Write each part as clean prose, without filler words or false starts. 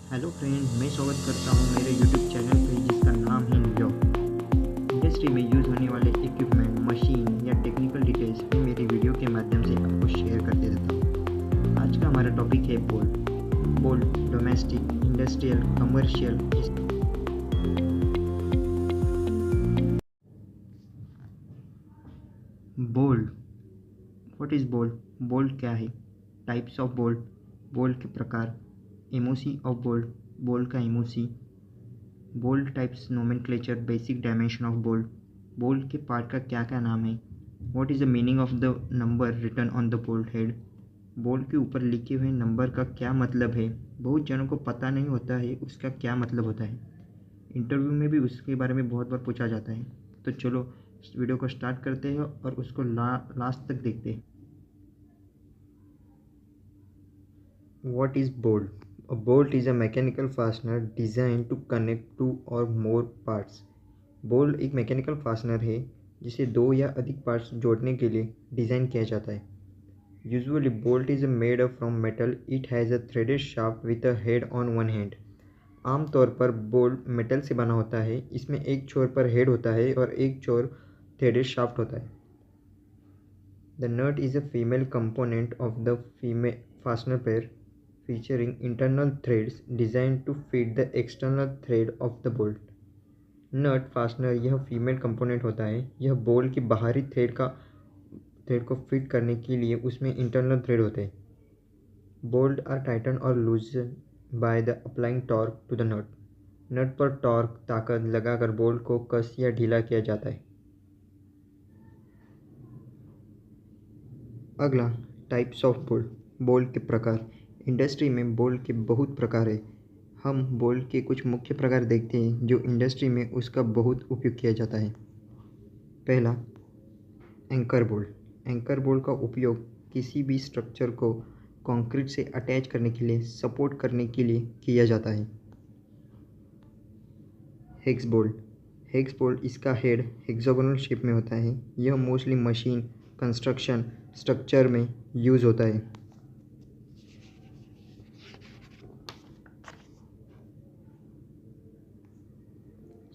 Hello friend, मैं स्वागत करता हूँ मेरे यूट्यूब चैनल पे जिसका नाम है न्यूयॉर्क। इंडस्ट्री में यूज़ होने वाले इक्विपमेंट, मशीन या टेक्निकल डिटेल्स मैं मेरी वीडियो के माध्यम से आपको शेयर करते रहता हूँ। आज का हमारा टॉपिक है bolt. Bolt domestic, industrial, commercial. Bolt, what is bolt? Bolt क्या है? टाइप्स ऑफ बोल्ट, बोल्ट के प्रकार, एमओसी ऑफ बोल्ट, बोल्ट का MOC, bolt types, nomenclature, basic dimension of bolt, bolt के पार्ट का क्या क्या नाम है, what is the meaning of the number written on the bolt head, bolt के ऊपर लिखे हुए नंबर का क्या मतलब है। बहुत जनों को पता नहीं होता है उसका क्या मतलब होता है। इंटरव्यू में भी उसके बारे में बहुत बार पूछा जाता है। तो चलो इस वीडियो को स्टार्ट करते हैं और उसको लास्ट तक देखते हैं। What is bolt? A bolt is a mechanical fastener designed to connect two or more parts. Bolt एक मैकेनिकल फास्टनर है जिसे दो या अधिक पार्ट्स जोड़ने के लिए डिज़ाइन किया जाता है। Usually bolt is made up from metal. It has a threaded shaft with a head on one hand. आमतौर पर बोल्ट मेटल से बना होता है। इसमें एक छोर पर हेड होता है और एक छोर थ्रेडेड शाफ्ट होता है। The nut is a female component of the female fastener pair featuring internal threads designed to fit the external thread of the bolt. Nut fastener यह फीमेल कंपोनेंट होता है। यह बोल्ट की बाहरी थ्रेड को fit करने के लिए उसमें इंटरनल थ्रेड होते हैं। बोल्ट आर टाइटन और loosen by the applying torque to the nut. Nut पर टॉर्क ताकत लगाकर बोल्ट को कस या ढीला किया जाता है। अगला, टाइप्स ऑफ बोल्ट, बोल्ट के प्रकार। इंडस्ट्री में बोल्ट के बहुत प्रकार है। हम बोल्ट के कुछ मुख्य प्रकार देखते हैं जो इंडस्ट्री में उसका बहुत उपयोग किया जाता है। पहला, एंकर बोल्ट। एंकर बोल्ट का उपयोग किसी भी स्ट्रक्चर को कंक्रीट से अटैच करने के लिए, सपोर्ट करने के लिए किया जाता है। Hex bolt. हेक्स बोल्ट, इसका हेड हेक्सागोनल शेप में होता है। यह मोस्टली मशीन, कंस्ट्रक्शन स्ट्रक्चर में यूज़ होता है।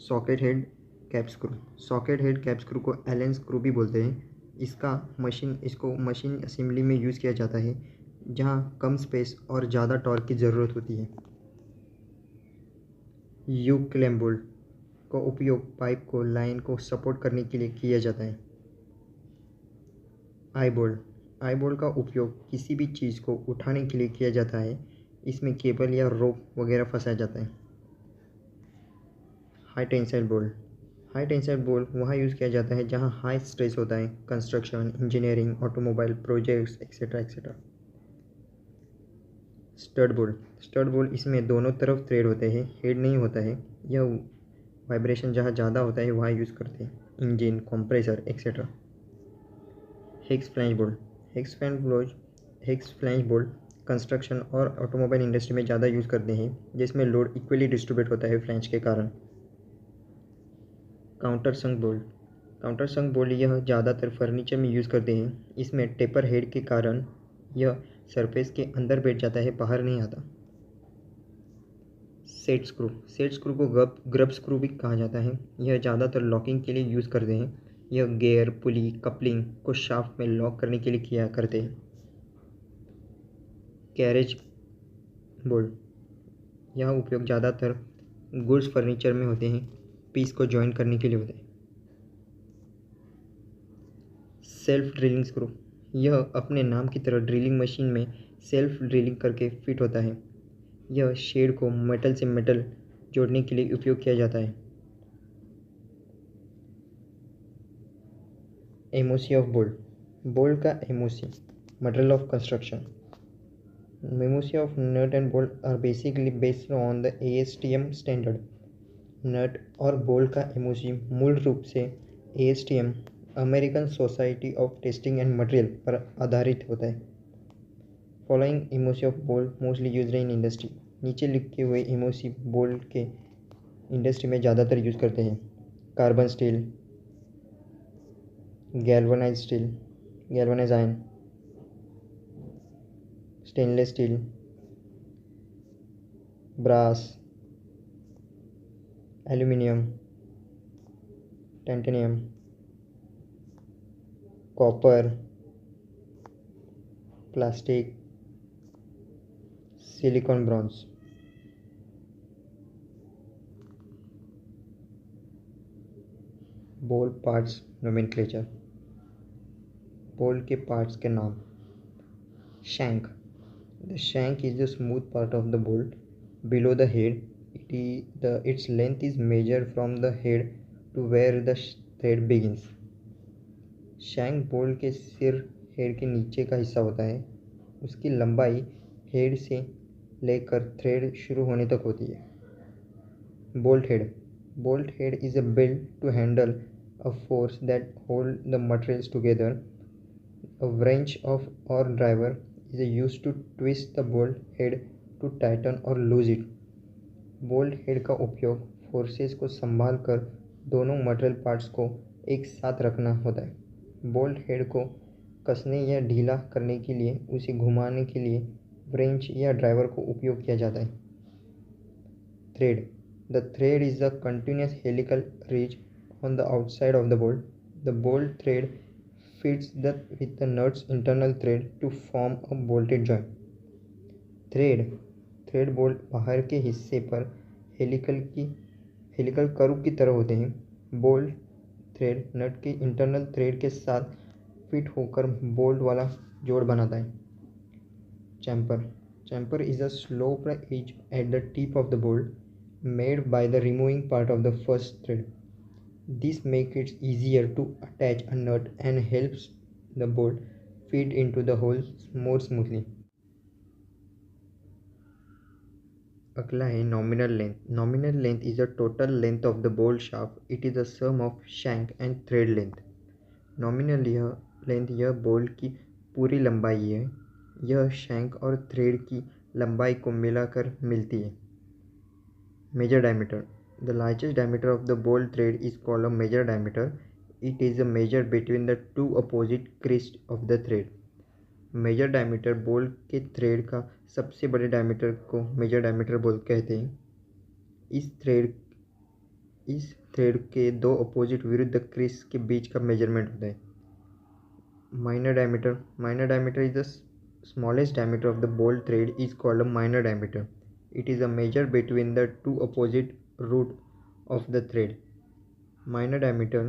Socket head cap screw. Socket head cap screw को एलन स्क्रू भी बोलते हैं। इसको मशीन असेंबली में यूज़ किया जाता है जहाँ कम स्पेस और ज़्यादा टॉर्क की ज़रूरत होती है। यू क्लैंप बोल्ट का उपयोग पाइप को, लाइन को सपोर्ट करने के लिए किया जाता है। आई बोल्ट। आई बोल्ट का उपयोग किसी भी चीज़ को उठाने के लिए किया जाता है। इसमें केबल या रोप वगैरह फंसाया जाता है। High tensile bolt. High tensile bolt वहाँ यूज़ किया जाता है जहाँ हाई स्ट्रेस होता है, construction, engineering, automobile projects etcetera etcetera. Stud bolt. Stud bolt, इसमें दोनों तरफ थ्रेड होते हैं, हेड नहीं होता है। यह वाइब्रेशन जहाँ ज़्यादा होता है वहाँ यूज़ करते हैं, engine, compressor etcetera. Hex flange bolt. Hex flange bolt construction और ऑटोमोबाइल इंडस्ट्री में ज़्यादा यूज़ करते हैं जिसमें लोड इक्वली डिस्ट्रीब्यूट होता है फ्लैंज के कारण। काउंटर संक बोल्ट। काउंटर संक बोल्ट यह ज़्यादातर फर्नीचर में यूज़ करते हैं। इसमें टेपर हेड के कारण यह सरफेस के अंदर बैठ जाता है, बाहर नहीं आता। Set screw. सेट स्क्रू को ग्रब स्क्रू भी कहा जाता है। यह ज़्यादातर लॉकिंग के लिए यूज़ करते हैं। यह गियर, पुली, कपलिंग को शाफ्ट में लॉक करने के लिए किया करते हैं। कैरेज बोल्ट, यह उपयोग ज़्यादातर गुड्स फर्नीचर में होते हैं, पीस को जॉइन करने के लिए होते हैं। सेल्फ ड्रिलिंग स्क्रू, यह अपने नाम की तरह ड्रिलिंग मशीन में सेल्फ ड्रिलिंग करके फिट होता है। यह शेड को मेटल से मेटल जोड़ने के लिए उपयोग किया जाता है। MOC of bolt. बोल्ट का MOC, material of construction. MOC of nut and bolt are basically based on the ASTM standard. Nut और बोल्ट का एमओसी मूल रूप से ASTM, American society of testing and material पर आधारित होता है। Following MOC of bolt mostly used in industry. नीचे लिखे हुए एमओसी बोल्ट के इंडस्ट्री में ज़्यादातर यूज़ करते हैं। Carbon steel, galvanise iron, stainless steel, brass, aluminium, titanium, copper, plastic, silicon, bronze. Bolt parts nomenclature. Bolt के पार्ट्स के नाम। Shank. The shank is the smooth part of the bolt below the head. Its length is measured from the head to where the thread begins. Shank bolt के सिर head के नीचे का हिस्सा होता है। उसकी लंबाई हेड से लेकर थ्रेड शुरू होने तक होती है। Bolt head. Bolt head is built to handle a force that hold the materials together. A wrench or driver is used to twist the bolt head to tighten or lose it. Bolt head का उपयोग forces को संभाल कर दोनों material parts को एक साथ रखना होता है। बोल्ट हेड को कसने या ढीला करने के लिए उसे घुमाने के लिए wrench या ड्राइवर को उपयोग किया जाता है। Thread. The thread is a continuous helical ridge on the outside of the bolt. The bolt thread fits with the nut's internal thread to form a bolted joint. Thread bolt बाहर के हिस्से पर helical curve की तरह होते हैं। Bolt thread नट के internal thread के साथ फिट होकर बोल्ट वाला जोड़ बनाता है। चैम्पर is a sloped edge at the tip of the bolt made by the removing part of the first thread. This makes it easier to attach a nut and helps the bolt fit into the hole more smoothly. अगला है nominal length. Nominal length is the total length of the bolt shaft. It is the sum of shank and thread length. Nominal length यह bolt की पूरी लंबाई है। यह shank और thread की लंबाई को मिलाकर मिलती है। Major diameter. The largest diameter of the bolt thread is called a major diameter. It is a measure between the two opposite crests of the thread. Major diameter bolt के thread का सबसे बड़े डायमीटर को major diameter bolt कहते हैं। इस thread के दो अपोजिट विरुद्ध क्रीज के बीच का मेजरमेंट होता है। Minor diameter is the smallest diameter of the bolt thread is called a minor diameter. It is a measure between the two opposite root of the thread. Minor diameter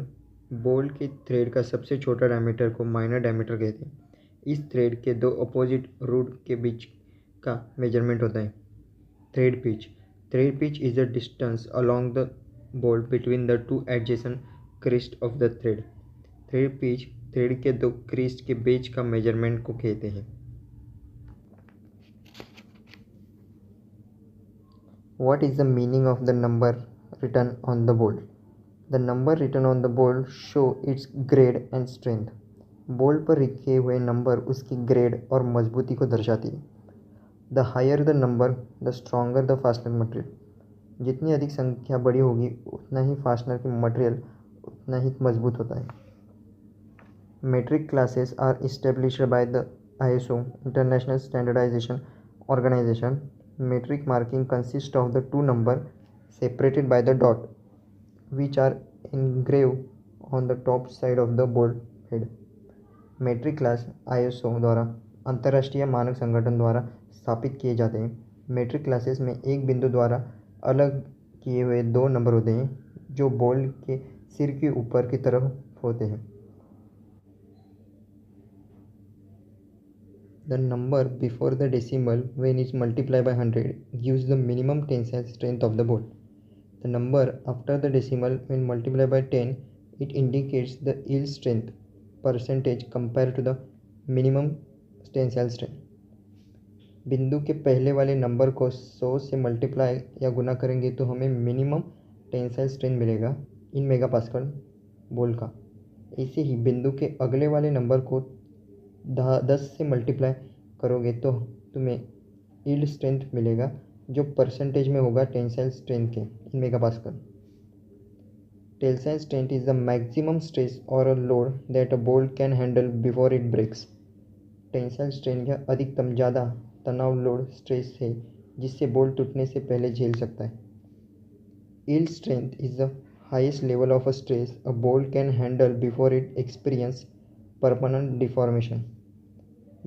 bolt के thread का सबसे छोटा diameter को minor diameter कहते हैं। इस thread के दो अपोजिट रूट के बीच का मेजरमेंट होता है। Thread pitch is the distance along the bolt between the two adjacent crests of the thread. Thread pitch thread के दो क्रीस्ट के बीच का मेजरमेंट को कहते हैं। What is the meaning of the number written on the bolt? The number written on the bolt show its grade and strength. Bolt पर लिखे हुए नंबर उसकी ग्रेड और मजबूती को दर्शाती है। The higher the number the stronger the fastener material. जितनी अधिक संख्या बड़ी होगी उतना ही फास्टनर की मटेरियल उतना ही मजबूत होता है। Metric classes are established by the ISO international standardisation organisation. Metric marking consists of the two numbers separated by the dot, which are engraved on the top side of the bolt head. Metric class ISO द्वारा अंतर्राष्ट्रीय मानक संगठन द्वारा स्थापित किए जाते हैं। Metric classes में एक बिंदु द्वारा अलग किए हुए दो नंबर होते हैं जो बोल्ट के सिर के ऊपर की तरफ होते हैं। The number before the decimal when it's multiplied by 100 gives the minimum tensile strength of the bolt. The number after the decimal when multiplied by 10 it indicates the yield strength percentage compared to the minimum tensile strength. बिंदु के पहले वाले number को 100 से multiply या गुना करेंगे तो हमें मिनिमम टेंसाइल स्ट्रेंथ मिलेगा इन मेगापास्कल बोल्ट का। ऐसे ही बिंदु के अगले वाले नंबर को 10 से मल्टीप्लाई करोगे तो तुम्हें यील्ड स्ट्रेंथ मिलेगा जो परसेंटेज में होगा टेंसाइल स्ट्रेंथ के in megapascal. Tensile strength is the maximum stress और a load that a bolt can handle before it breaks. Tensile strength यह अधिकतम ज़्यादा तनाव लोड स्ट्रेस है जिससे बोल्ट टूटने से पहले झेल सकता है। Yield strength is the highest level of a stress a bolt can handle before it experience permanent deformation.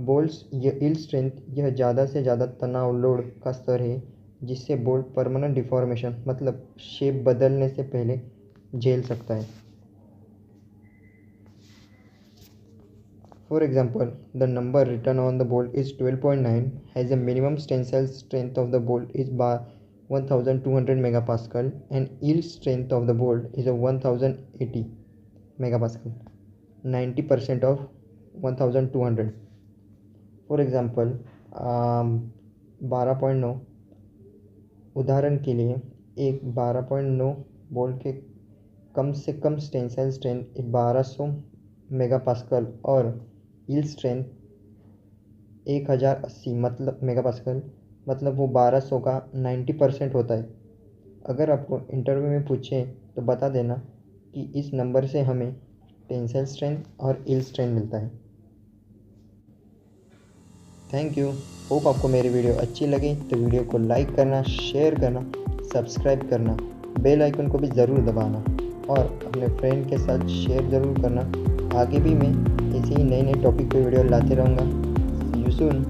Bolts yield strength यह ज़्यादा से ज़्यादा तनाव लोड का स्तर है जिससे बोल्ट परमानेंट डिफॉर्मेशन मतलब शेप बदलने से पहले झेल सकता है। For example, the number written on the bolt is 12.9 has a minimum tensile strength of the bolt is bar 1200 megapascal and yield strength of the bolt is a 1080 megapascal, 90% of 1200. For example, 12.9 उदाहरण के लिए एक 12.9 bolt के कम से कम tensile strength 1200 megapascal और yield strength 1080 मतलब megapascal मतलब वो 1200 का 90% होता है। अगर आपको इंटरव्यू में पूछें तो बता देना कि इस नंबर से हमें टेंसाइल स्ट्रेंथ और यील्ड स्ट्रेंथ मिलता है। Thank you. होप आपको मेरी वीडियो अच्छी लगी तो वीडियो को लाइक करना, शेयर करना, सब्सक्राइब करना, बेल आइकन को भी ज़रूर दबाना और अपने फ्रेंड के साथ शेयर ज़रूर करना। आगे भी मैं ऐसे ही नए नए टॉपिक पे वीडियो लाते रहूँगा। सी यू सून।